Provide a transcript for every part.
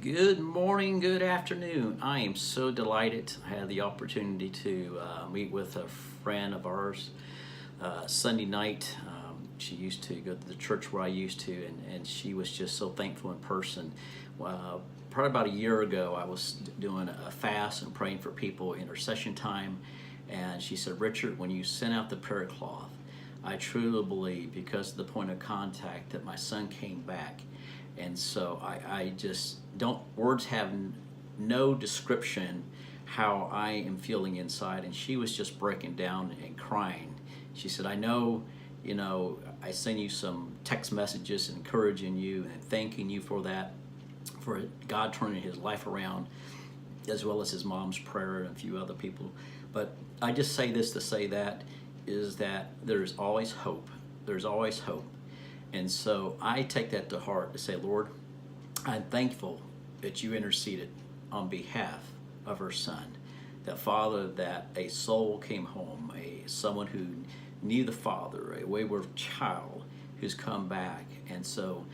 Good morning, good afternoon. I am so delighted I had the opportunity to meet with a friend of ours Sunday night. She used to go to the church where I used to, and she was just so thankful in person. Probably about a year ago, I was doing a fast and praying for people, intercession time, and she said, Richard, when you sent out the prayer cloth, I truly believe, because of the point of contact, that my son came back. And so I just don't, words have no description how I am feeling inside. And she was just breaking down and crying. She said, I know, I send you some text messages encouraging you and thanking you for that, for God turning his life around, as well as his mom's prayer and a few other people. But I just say this to say that, is that there's always hope. There's always hope. And so I take that to heart to say, Lord, I'm thankful that you interceded on behalf of her son. That, Father, that a soul came home, someone who knew the Father, a wayward child who's come back. And so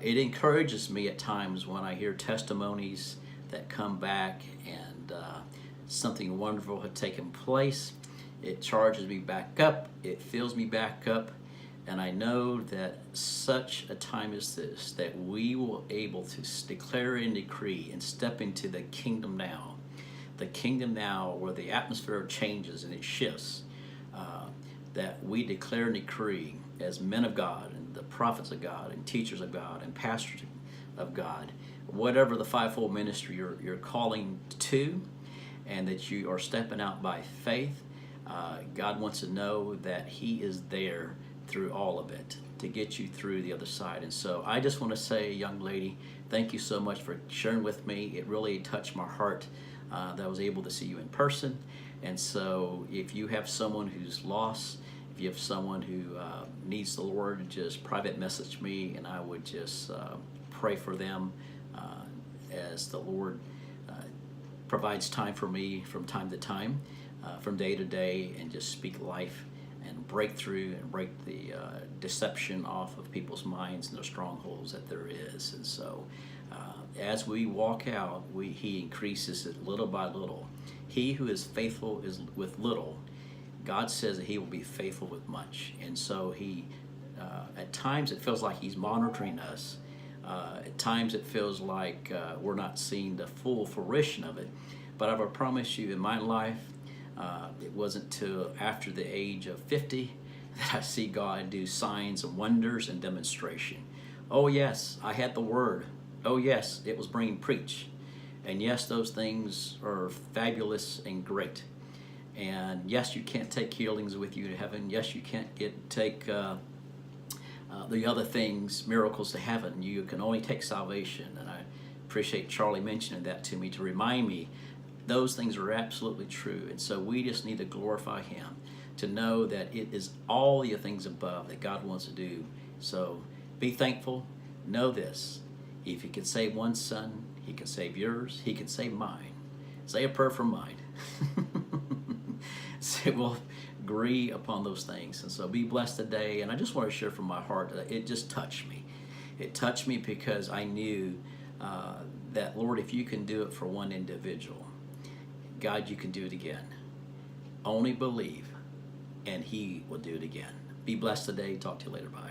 it encourages me at times when I hear testimonies that come back and something wonderful had taken place. It charges me back up. It fills me back up. And I know that such a time as this, that we will able to declare and decree and step into the kingdom now where the atmosphere changes and it shifts, that we declare and decree as men of God and the prophets of God and teachers of God and pastors of God, whatever the fivefold ministry you're calling to, and that you are stepping out by faith. God wants to know that he is there through all of it to get you through the other side. And so I just want to say, young lady, thank you so much for sharing with me. It really touched my heart that I was able to see you in person. And so if you have someone who's lost, if you have someone who needs the Lord, just private message me, and I would just pray for them as the Lord provides time for me from time to time, from day to day, and just speak life and break through and break the deception off of people's minds and the strongholds that there is. And so as we walk out, he increases it little by little. He who is faithful is with little, God says that he will be faithful with much. And so he, at times it feels like he's monitoring us. At times it feels like we're not seeing the full fruition of it. But I will promise you, in my life, it wasn't till after the age of 50 that I see God do signs and wonders and demonstration. Oh yes, I had the word. Oh yes, it was bringing preach. And yes, those things are fabulous and great. And yes, you can't take healings with you to heaven. Yes, you can't take the other things, miracles to heaven. You can only take salvation. And I appreciate Charlie mentioning that to me to remind me those things are absolutely true. And so we just need to glorify him, to know that it is all the things above that God wants to do. So be thankful. Know this: if he can save one son, he can save yours, he can save mine. Say a prayer for mine. Say we'll agree upon those things. And so be blessed today. And I just want to share from my heart that it just touched me. It touched me because I knew that, Lord, if you can do it for one individual, God, you can do it again. Only believe, and he will do it again. Be blessed today. Talk to you later. Bye.